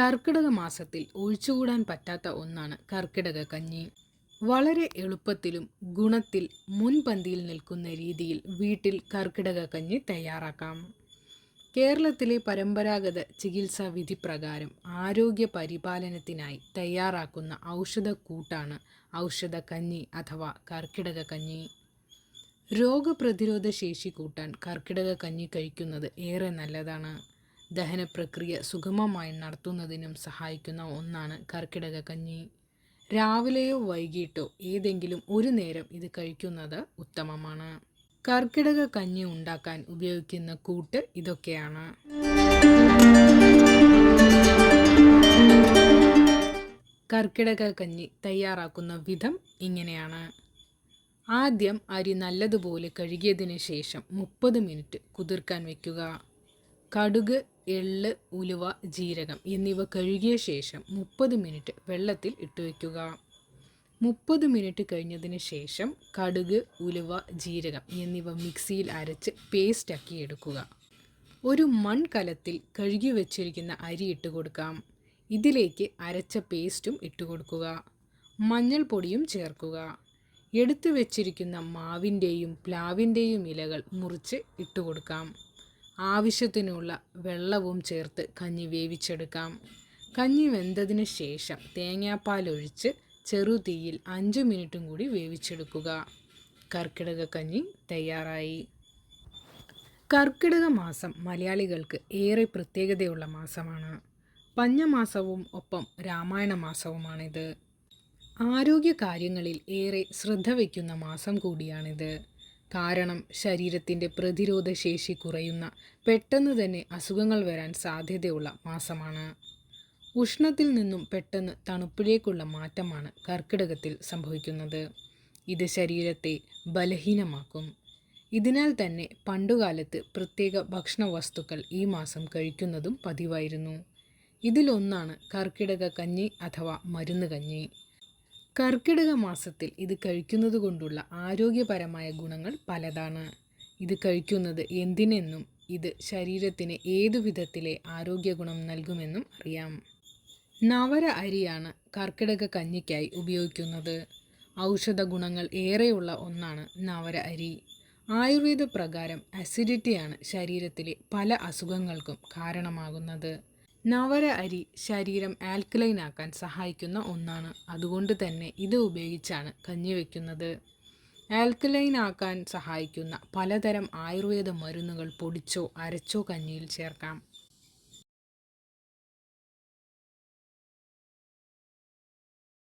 കർക്കിടക മാസത്തിൽ ഒഴിച്ചുകൂടാൻ പറ്റാത്ത ഒന്നാണ് കർക്കിടക കഞ്ഞി. വളരെ എളുപ്പത്തിലും ഗുണത്തിൽ മുൻപന്തിയിൽ നിൽക്കുന്ന രീതിയിൽ വീട്ടിൽ കർക്കിടക കഞ്ഞി തയ്യാറാക്കാം. കേരളത്തിലെ പരമ്പരാഗത ചികിത്സാ വിധി പ്രകാരം ആരോഗ്യ പരിപാലനത്തിനായി തയ്യാറാക്കുന്ന ഔഷധക്കൂട്ടാണ് ഔഷധക്കഞ്ഞി അഥവാ കർക്കിടക കഞ്ഞി. രോഗപ്രതിരോധ ശേഷി കൂട്ടാൻ കർക്കിടക കഞ്ഞി കഴിക്കുന്നത് ഏറെ നല്ലതാണ്. ദഹനപ്രക്രിയ സുഗമമായി നടത്തുന്നതിനും സഹായിക്കുന്ന ഒന്നാണ് കർക്കിടക കഞ്ഞി. രാവിലെയോ വൈകിട്ടോ ഏതെങ്കിലും ഒരു നേരം ഇത് കഴിക്കുന്നത് ഉത്തമമാണ്. കർക്കിടക കഞ്ഞി ഉണ്ടാക്കാൻ ഉപയോഗിക്കുന്ന കൂട്ട് ഇതൊക്കെയാണ്. കർക്കിടക കഞ്ഞി തയ്യാറാക്കുന്ന വിധം ഇങ്ങനെയാണ്. ആദ്യം അരി നല്ലതുപോലെ കഴുകിയതിന് ശേഷം 30 മിനിറ്റ് കുതിർക്കാൻ വയ്ക്കുക. കടുക്, എള്ള്, ഉലുവ, ജീരകം എന്നിവ കഴുകിയ ശേഷം 30 മിനിറ്റ് വെള്ളത്തിൽ ഇട്ടുവയ്ക്കുക. 30 മിനിറ്റ് കഴിഞ്ഞതിന് ശേഷം കടുക്, ഉലുവ, ജീരകം എന്നിവ മിക്സിയിൽ അരച്ച് പേസ്റ്റാക്കി എടുക്കുക. ഒരു മൺകലത്തിൽ കഴുകി വെച്ചിരിക്കുന്ന അരി ഇട്ട് കൊടുക്കാം. ഇതിലേക്ക് അരച്ച പേസ്റ്റും ഇട്ടുകൊടുക്കുക. മഞ്ഞൾപ്പൊടിയും ചേർക്കുക. എടുത്തു വെച്ചിരിക്കുന്ന മാവിൻ്റെയും പ്ലാവിൻ്റെയും ഇലകൾ മുറിച്ച് ഇട്ടുകൊടുക്കാം. ആവശ്യത്തിനുള്ള വെള്ളവും ചേർത്ത് കഞ്ഞി വേവിച്ചെടുക്കാം. കഞ്ഞി വെന്തതിന് ശേഷം തേങ്ങാപ്പാലൊഴിച്ച് ചെറുതീയിൽ 5 മിനിറ്റും കൂടി വേവിച്ചെടുക്കുക. കർക്കിടക കഞ്ഞി തയ്യാറായി. കർക്കിടക മാസം മലയാളികൾക്ക് ഏറെ പ്രത്യേകതയുള്ള മാസമാണ്. പഞ്ഞമാസവും ഒപ്പം രാമായണ മാസവുമാണിത്. ആരോഗ്യ കാര്യങ്ങളിൽ ഏറെ ശ്രദ്ധ വയ്ക്കുന്ന മാസം കൂടിയാണിത്. കാരണം ശരീരത്തിൻ്റെ പ്രതിരോധ ശേഷി കുറയുന്ന, പെട്ടെന്ന് തന്നെ അസുഖങ്ങൾ വരാൻ സാധ്യതയുള്ള മാസമാണ്. ഉഷ്ണത്തിൽ നിന്നും പെട്ടെന്ന് തണുപ്പിലേക്കുള്ള മാറ്റമാണ് കർക്കിടകത്തിൽ സംഭവിക്കുന്നത്. ഇത് ശരീരത്തെ ബലഹീനമാക്കും. ഇതിനാൽ തന്നെ പണ്ടുകാലത്ത് പ്രത്യേക ഭക്ഷണ വസ്തുക്കൾ ഈ മാസം കഴിക്കുന്നതും പതിവായിരുന്നു. ഇതിലൊന്നാണ് കർക്കിടക കഞ്ഞി അഥവാ മരുന്ന് കഞ്ഞി. കർക്കിടക മാസത്തിൽ ഇത് കഴിക്കുന്നത് കൊണ്ടുള്ള ആരോഗ്യപരമായ ഗുണങ്ങൾ പലതാണ്. ഇത് കഴിക്കുന്നത് എന്തിനെന്നും ഇത് ശരീരത്തിന് ഏതു വിധത്തിലെ ആരോഗ്യ ഗുണം നൽകുമെന്നും അറിയാം. നവര അരിയാണ് കർക്കിടക കഞ്ഞിക്കായി ഉപയോഗിക്കുന്നത്. ഔഷധ ഗുണങ്ങൾ ഏറെയുള്ള ഒന്നാണ് നവര അരി. ആയുർവേദ പ്രകാരം അസിഡിറ്റിയാണ് ശരീരത്തിലെ പല അസുഖങ്ങൾക്കും കാരണമാകുന്നത്. നവര അരി ശരീരം ആൽക്കലൈനാക്കാൻ സഹായിക്കുന്ന ഒന്നാണ്. അതുകൊണ്ട് തന്നെ ഇത് ഉപയോഗിച്ചാണ് കഞ്ഞി വയ്ക്കുന്നത്. ആൽക്കലൈനാക്കാൻ സഹായിക്കുന്ന പലതരം ആയുർവേദ മരുന്നുകൾ പൊടിച്ചോ അരച്ചോ കഞ്ഞിയിൽ ചേർക്കാം.